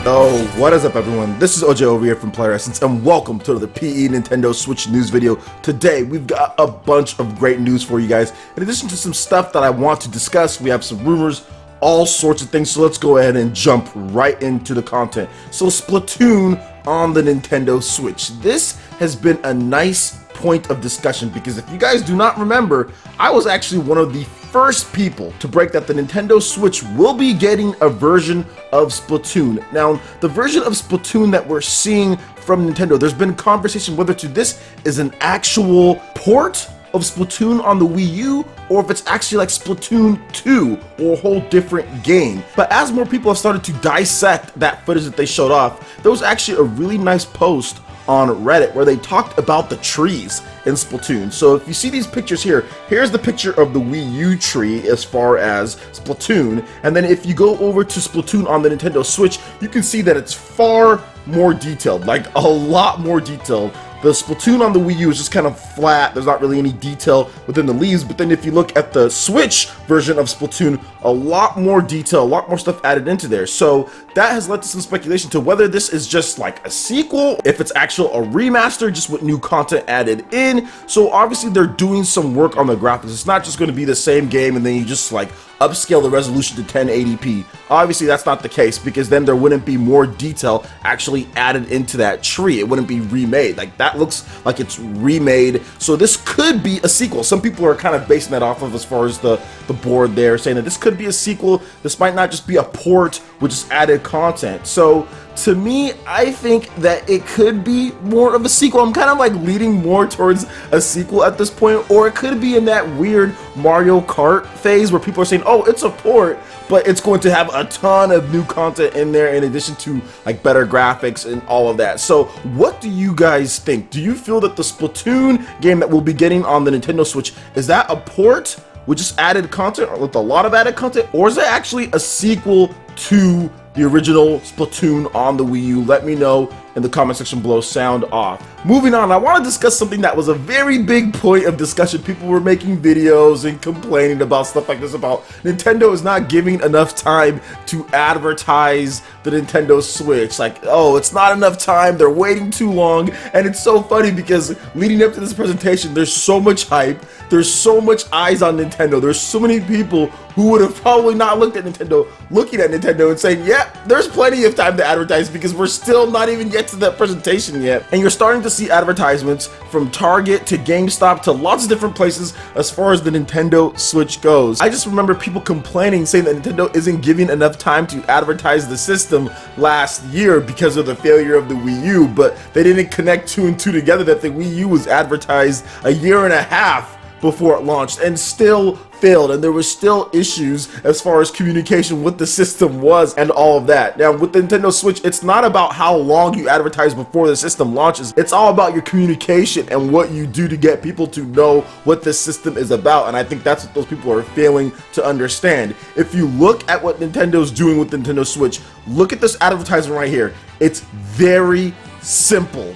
Oh, what is up everyone? This is OJ over here from PlayerEssence and welcome to the PE Nintendo Switch news video. Today we've got a bunch of great news for you guys. In addition to some stuff that I want to discuss, we have some rumors, all sorts of things, so let's go ahead and jump right into the content. So Splatoon on the Nintendo Switch. This has been a nice point of discussion because if you guys do not remember, I was actually one of the first people to break that the Nintendo Switch will be getting a version of Splatoon. Now, the version of Splatoon that we're seeing from Nintendo, there's been conversation whether to this is an actual port of Splatoon on the Wii U or if it's actually like Splatoon 2 or a whole different game. But as more people have started to dissect that footage that they showed off, there was actually a really nice post on Reddit where they talked about the trees in Splatoon. So if you see these pictures here, here's the picture of the Wii U tree as far as Splatoon, and then if you go over to Splatoon on the Nintendo Switch, you can see that it's far more detailed, like a lot more detailed. The Splatoon on the Wii U is just kind of flat, there's not really any detail within the leaves, but then if you look at the Switch version of Splatoon, a lot more detail, a lot more stuff added into there. So that has led to some speculation to whether this is just like a sequel, if it's actual a remaster just with new content added in. So obviously they're doing some work on the graphics. It's not just going to be the same game and then you just like upscale the resolution to 1080p. Obviously that's not the case because then there wouldn't be more detail actually added into that tree. It wouldn't be remade. Like that looks like it's remade. So this could be a sequel. Some people are kind of basing that off of as far as the board there, saying that this could be a sequel. This might not just be a port with just added content. So to me, I think that it could be more of a sequel. I'm kind of like leaning more towards a sequel at this point, or it could be in that weird Mario Kart phase where people are saying, oh, it's a port, but it's going to have a ton of new content in there in addition to like better graphics and all of that. So what do you guys think? Do you feel that the Splatoon game that we'll be getting on the Nintendo Switch, is that a port with just added content or with a lot of added content, or is it actually a sequel to the original Splatoon on the Wii U? Let me know in the comment section below. Sound off. Moving on, I want to discuss something that was a very big point of discussion. People were making videos and complaining about stuff like this, about Nintendo is not giving enough time to advertise the Nintendo Switch. Like, oh, it's not enough time, they're waiting too long. And it's so funny because leading up to this presentation, there's so much hype, there's so much eyes on Nintendo, there's so many people who would have probably not looked at Nintendo, looking at Nintendo and saying, yeah, there's plenty of time to advertise because we're still not even yet to that presentation yet. And you're starting to see advertisements from Target to GameStop to lots of different places as far as the Nintendo Switch goes. I just remember people complaining, saying that Nintendo isn't giving enough time to advertise the system last year because of the failure of the Wii U, but they didn't connect two and two together that the Wii U was advertised a year and a half before it launched and still failed, and there were still issues as far as communication with the system was and all of that. Now with the Nintendo Switch, it's not about how long you advertise before the system launches, it's all about your communication and what you do to get people to know what the system is about, and I think that's what those people are failing to understand. If you look at what Nintendo's doing with the Nintendo Switch, look at this advertisement right here. It's very simple.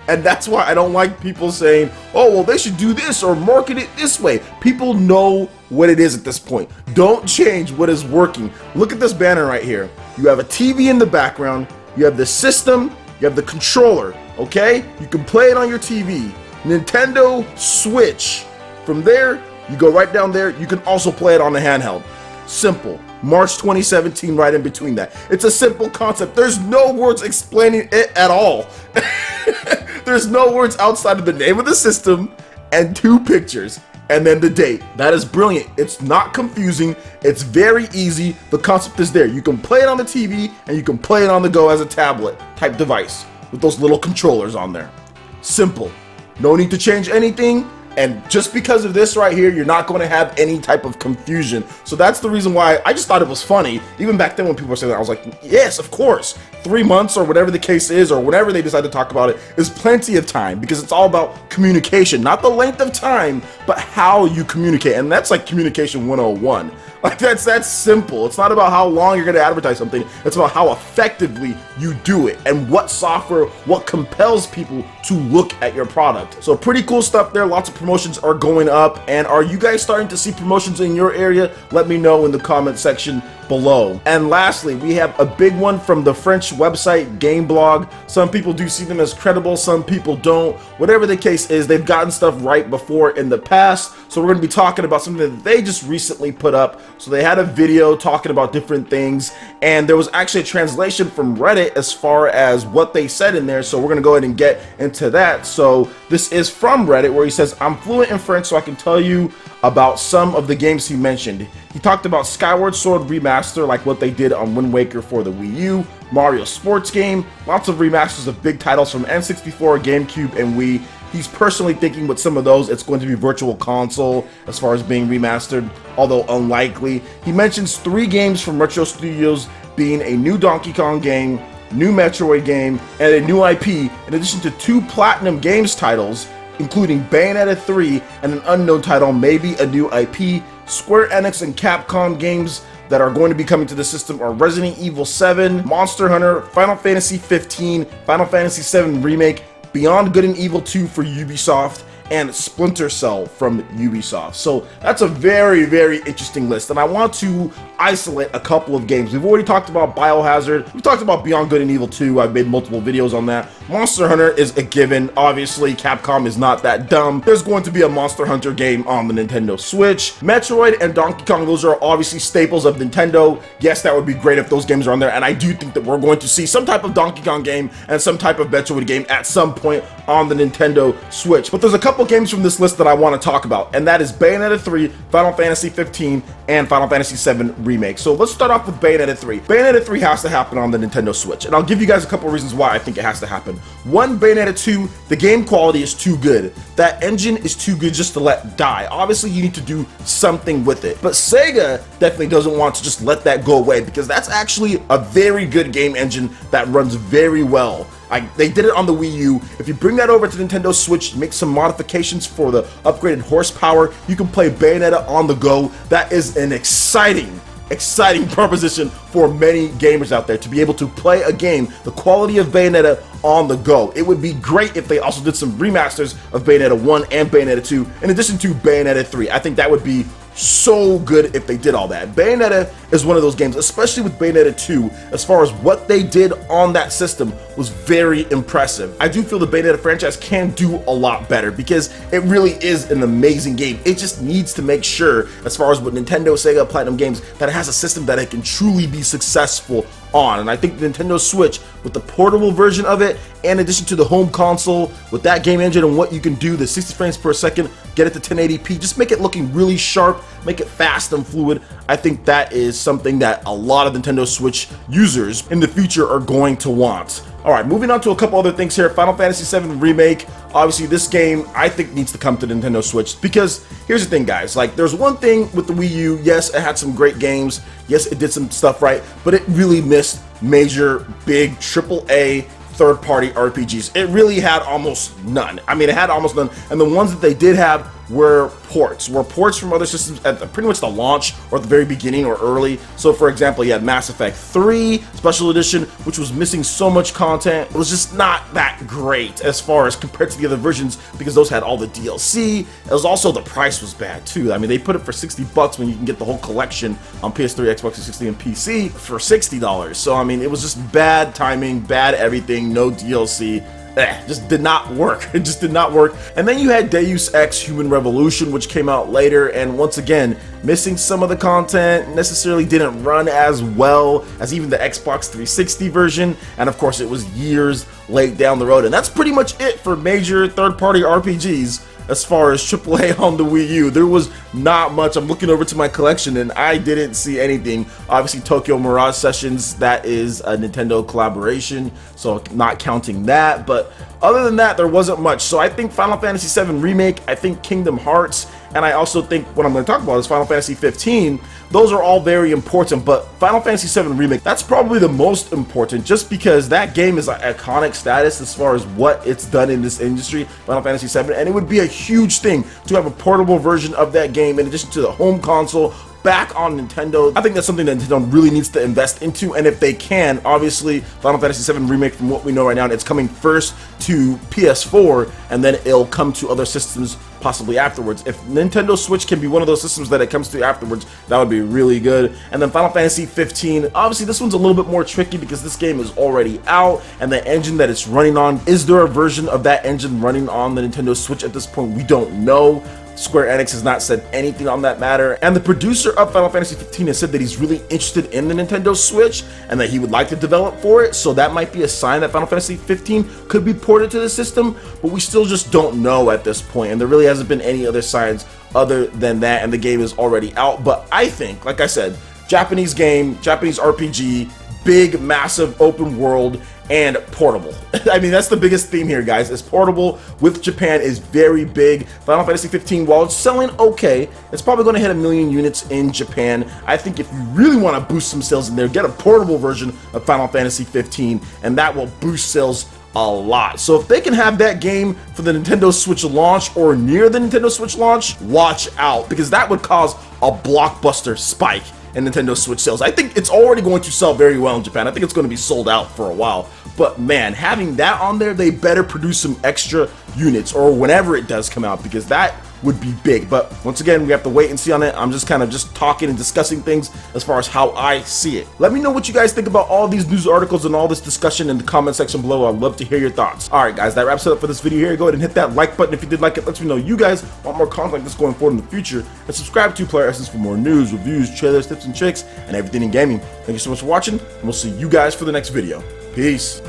And that's why I don't like people saying, oh, well, they should do this or market it this way. People know what it is at this point. Don't change what is working. Look at this banner right here. You have a TV in the background, you have the system, you have the controller, okay? You can play it on your TV. Nintendo Switch. From there, you go right down there, you can also play it on the handheld. Simple. March 2017, right in between that. It's a simple concept. There's no words explaining it at all. There's no words outside of the name of the system and two pictures and then the date. That is brilliant. It's not confusing. It's very easy. The concept is there. You can play it on the TV and you can play it on the go as a tablet type device with those little controllers on there. Simple. No need to change anything. And just because of this right here, you're not going to have any type of confusion. So that's the reason why I just thought it was funny. Even back then when people were saying that, I was like, yes, of course. 3 months or whatever the case is, or whenever they decide to talk about it, is plenty of time because it's all about communication. Not the length of time, but how you communicate. And that's like communication 101. Like that's simple. It's not about how long you're going to advertise something. It's about how effectively you do it and what software, what compels people to look at your product. So pretty cool stuff there. Lots of promotions are going up. And are you guys starting to see promotions in your area? Let me know in the comment section below. And lastly, we have a big one from the French website GameBlog. Some people do see them as credible, some people don't. Whatever the case is, they've gotten stuff right before in the past. So we're going to be talking about something that they just recently put up. So they had a video talking about different things, and there was actually a translation from Reddit as far as what they said in there. So we're going to go ahead and get into that. So this is from Reddit, where he says, I'm fluent in French, so I can tell you about some of the games he mentioned. He talked about Skyward Sword Remaster, like what they did on Wind Waker for the Wii U, Mario Sports Game, lots of remasters of big titles from N64, GameCube, and Wii. He's personally thinking with some of those, it's going to be Virtual Console as far as being remastered, although unlikely. He mentions 3 games from Retro Studios being a new Donkey Kong game, new Metroid game, and a new IP, in addition to 2 Platinum Games titles, including Bayonetta 3 and an unknown title, maybe a new IP. Square Enix and Capcom games that are going to be coming to the system are Resident Evil 7, Monster Hunter, Final Fantasy 15, Final Fantasy 7 Remake, Beyond Good and Evil 2 for Ubisoft, and Splinter Cell from Ubisoft. So that's a very, very interesting list, and I want to isolate a couple of games. We've already talked about Biohazard, we've talked about Beyond Good and Evil 2, I've made multiple videos on that. Monster Hunter is a given, obviously Capcom is not that dumb. There's going to be a Monster Hunter game on the Nintendo Switch. Metroid and Donkey Kong, those are obviously staples of Nintendo. Yes, that would be great if those games are on there, and I do think that we're going to see some type of Donkey Kong game and some type of Metroid game at some point on the Nintendo Switch. But there's a couple games from this list that I want to talk about, and that is Bayonetta 3, Final Fantasy 15, and Final Fantasy 7 Remake. So let's start off with Bayonetta 3. Bayonetta 3 has to happen on the Nintendo Switch, and I'll give you guys a couple reasons why I think it has to happen. One, Bayonetta 2, the game quality is too good. That engine is too good just to let die. Obviously, you need to do something with it, but Sega definitely doesn't want to just let that go away, because that's actually a very good game engine that runs very well. They did it on the Wii U. If you bring that over to Nintendo Switch, make some modifications for the upgraded horsepower, you can play Bayonetta on the go. That is an exciting proposition for many gamers out there, to be able to play a game the quality of Bayonetta on the go. It would be great if they also did some remasters of Bayonetta 1 and Bayonetta 2 in addition to Bayonetta 3. I think that would be so good if they did all that. Bayonetta is one of those games, especially with Bayonetta 2, as far as what they did on that system was very impressive. I do feel the Bayonetta franchise can do a lot better, because it really is an amazing game. It just needs to make sure, as far as with Nintendo, Sega, Platinum Games, that it has a system that it can truly be successful on. And I think the Nintendo Switch, with the portable version of it, in addition to the home console, with that game engine and what you can do, the 60 frames per second, get it to 1080p, just make it looking really sharp, make it fast and fluid. I think that is something that a lot of Nintendo Switch users in the future are going to want. Alright, moving on to a couple other things here. Final Fantasy 7 Remake. Obviously, this game, I think, needs to come to the Nintendo Switch, because here's the thing, guys. Like, there's one thing with the Wii U. Yes, it had some great games. Yes, it did some stuff right, but it really missed major, big, AAA third-party RPGs. It really had almost none. I mean, it had almost none, and the ones that they did have were ports from other systems at pretty much the launch or at the very beginning or early. So for example, you had Mass Effect 3 Special Edition, which was missing so much content. It was just not that great as far as compared to the other versions, because those had all the DLC. It was also, the price was bad too. I mean, they put it for $60 when you can get the whole collection on PS3, Xbox 360, and PC for $60. So I mean, it was just bad timing, bad everything, no DLC. Just did not work. It just did not work. And then you had Deus Ex Human Revolution, which came out later, and once again, missing some of the content, necessarily didn't run as well as even the Xbox 360 version, and of course it was years late down the road. And that's pretty much it for major third-party RPGs. As far as AAA on the Wii U, there was not much. I'm looking over to my collection and I didn't see anything. Obviously, Tokyo Mirage Sessions, that is a Nintendo collaboration, so not counting that. But other than that, there wasn't much. So I think Final Fantasy 7 Remake, I think Kingdom Hearts, and I also think what I'm going to talk about is Final Fantasy 15. Those are all very important, but Final Fantasy 7 Remake, that's probably the most important, just because that game is an iconic status as far as what it's done in this industry, Final Fantasy 7, and it would be a huge thing to have a portable version of that game in addition to the home console back on Nintendo. I think that's something that Nintendo really needs to invest into, and if they can, obviously Final Fantasy VII Remake, from what we know right now, it's coming first to PS4, and then it'll come to other systems possibly afterwards. If Nintendo Switch can be one of those systems that it comes to afterwards, that would be really good. And then Final Fantasy 15, obviously this one's a little bit more tricky because this game is already out, and the engine that it's running on, is there a version of that engine running on the Nintendo Switch at this point? We don't know. Square Enix has not said anything on that matter, and the producer of Final Fantasy 15 has said that he's really interested in the Nintendo Switch and that he would like to develop for it, so that might be a sign that Final Fantasy 15 could be ported to the system, but we still just don't know at this point, and there really hasn't been any other signs other than that, and the game is already out. But I think, like I said, Japanese game, Japanese RPG, big, massive, open world, and portable. I mean, that's the biggest theme here, guys. It's portable with Japan is very big. Final Fantasy 15, while it's selling okay, it's probably going to hit 1 million units in Japan. I think if you really want to boost some sales in there, get a portable version of Final Fantasy 15, and that will boost sales a lot. So if they can have that game for the Nintendo Switch launch or near the Nintendo Switch launch, watch out, because that would cause a blockbuster spike in Nintendo Switch sales. I think it's already going to sell very well in Japan. I think it's going to be sold out for a while. But man, having that on there, they better produce some extra units or whenever it does come out, because that would be big. But once again, we have to wait and see on it. I'm just kind of talking and discussing things as far as how I see it. Let me know what you guys think about all these news articles and all this discussion in the comment section below. I'd love to hear your thoughts. All right, guys, that wraps it up for this video here. Go ahead and hit that like button if you did like it. Let me know you guys want more content like this going forward in the future. And subscribe to PlayerEssence for more news, reviews, trailers, tips, and tricks, and everything in gaming. Thank you so much for watching, and we'll see you guys for the next video. Peace.